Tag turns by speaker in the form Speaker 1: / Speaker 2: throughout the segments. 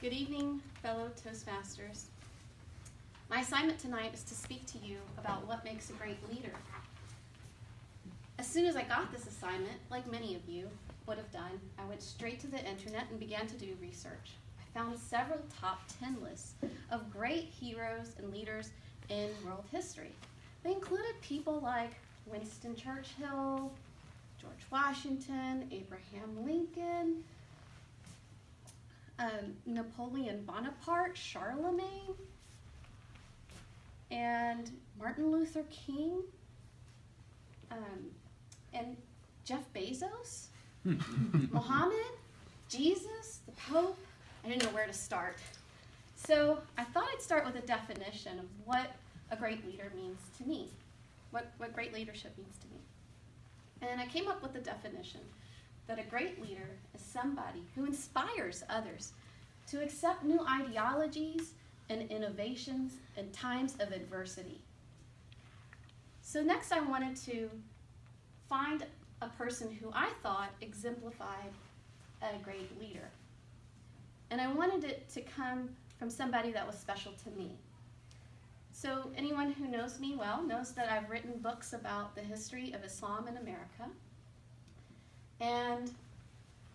Speaker 1: Good evening, fellow Toastmasters. My assignment tonight is to speak to you about what makes a great leader. As soon as I got this assignment, like many of you would have done, I went straight to the internet and began to do research. I found several top 10 lists of great heroes and leaders in world history. They included people like Winston Churchill, George Washington, Abraham Lincoln, Napoleon Bonaparte, Charlemagne, and Martin Luther King, and Jeff Bezos, Muhammad, Jesus, the Pope. I didn't know where to start. So I thought I'd start with a definition of what a great leader means to me, what great leadership means to me. And I came up with the definition that a great leader is somebody who inspires others to accept new ideologies and innovations in times of adversity. So next I wanted to find a person who I thought exemplified a great leader. And I wanted it to come from somebody that was special to me. So anyone who knows me well knows that I've written books about the history of Islam in America. And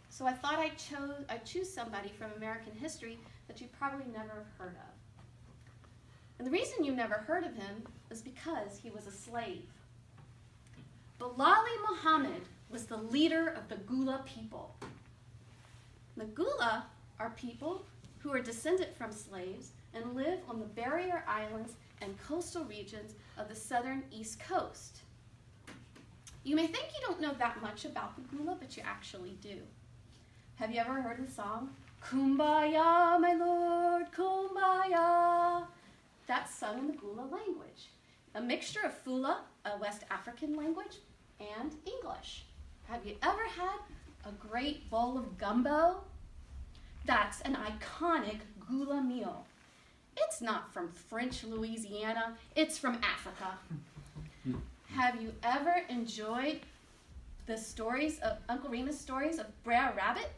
Speaker 1: so I thought I'd choose somebody from American history that you probably never heard of. And the reason you never heard of him is because he was a slave. Bilali Muhammad was the leader of the Gullah people. The Gullah are people who are descended from slaves and live on the barrier islands and coastal regions of the southern East Coast. You may think you don't know that much about the Gullah, but you actually do. Have you ever heard the song, Kumbaya, my lord, Kumbaya? That's sung in the Gullah language, a mixture of Fula, a West African language, and English. Have you ever had a great bowl of gumbo? That's an iconic Gullah meal. It's not from French Louisiana, it's from Africa. Have you ever enjoyed the stories of Uncle Remus stories of Brer Rabbit?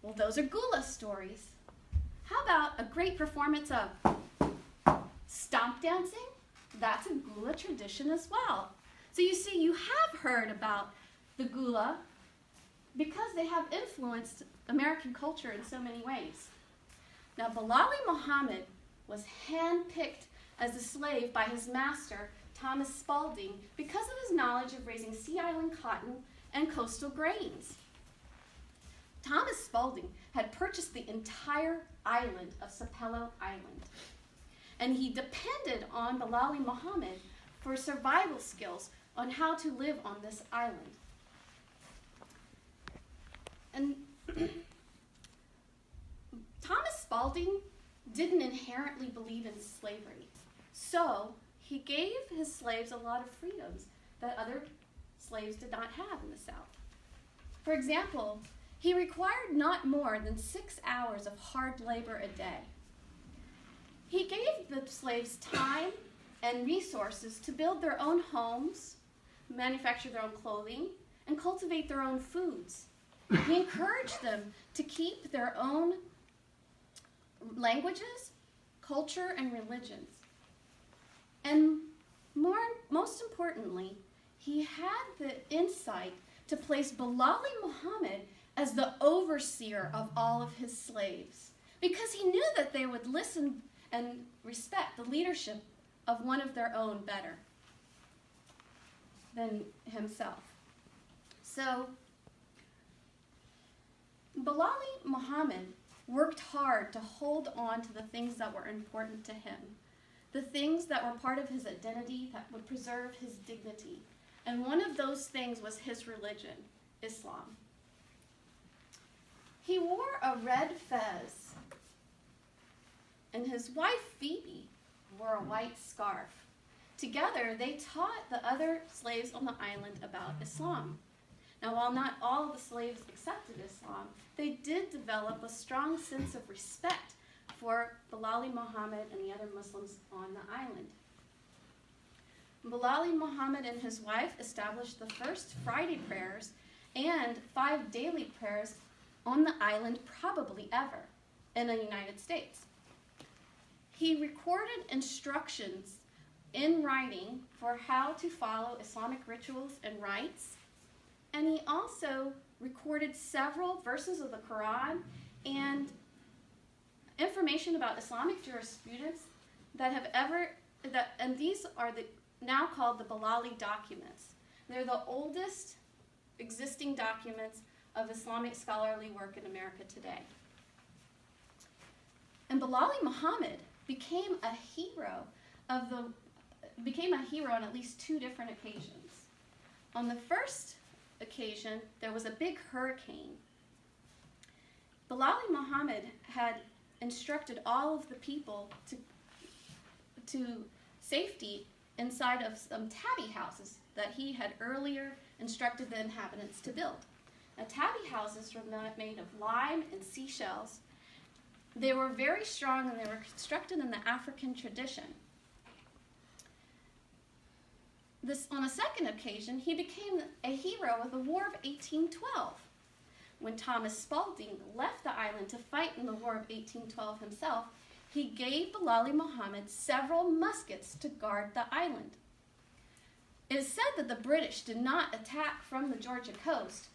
Speaker 1: Well, those are Gullah stories. How about a great performance of stomp dancing? That's a Gullah tradition as well. So you see, you have heard about the Gullah because they have influenced American culture in so many ways. Now, Bilali Muhammad was handpicked as a slave by his master, Thomas Spalding, because of his knowledge of raising Sea Island cotton and coastal grains. Thomas Spalding had purchased the entire island of Sapelo Island, and he depended on Bilali Muhammad for survival skills on how to live on this island. And Thomas Spalding didn't inherently believe in slavery, so he gave his slaves a lot of freedoms that other slaves did not have in the South. For example, he required not more than 6 hours of hard labor a day. He gave the slaves time and resources to build their own homes, manufacture their own clothing, and cultivate their own foods. He encouraged them to keep their own languages, culture, and religions. And most importantly, he had the insight to place Bilali Muhammad as the overseer of all of his slaves, because he knew that they would listen and respect the leadership of one of their own better than himself. So Bilali Muhammad worked hard to hold on to the things that were important to him, the things that were part of his identity that would preserve his dignity. And one of those things was his religion, Islam. He wore a red fez, and his wife, Phoebe, wore a white scarf. Together, they taught the other slaves on the island about Islam. Now, while not all of the slaves accepted Islam, they did develop a strong sense of respect for Bilali Muhammad and the other Muslims on the island. Bilali Muhammad and his wife established the first Friday prayers and 5 daily prayers on the island probably ever. in the United States. He recorded instructions in writing for how to follow Islamic rituals and rites, and he also recorded several verses of the Quran and information about Islamic jurisprudence and these are now called the Bilali documents. They're the oldest existing documents of Islamic scholarly work in America today. And Bilali Muhammad became a hero on at least 2 different occasions. On the first occasion, there was a big hurricane. Bilali Muhammad had instructed all of the people to safety inside of some tabby houses that he had earlier instructed the inhabitants to build. Now, tabby houses were made of lime and seashells. They were very strong and they were constructed in the African tradition. On a second occasion, he became a hero of the War of 1812. When Thomas Spalding left the island to fight in the War of 1812 himself, he gave Bilali Muhammad several muskets to guard the island. It is said that the British did not attack from the Georgia coast,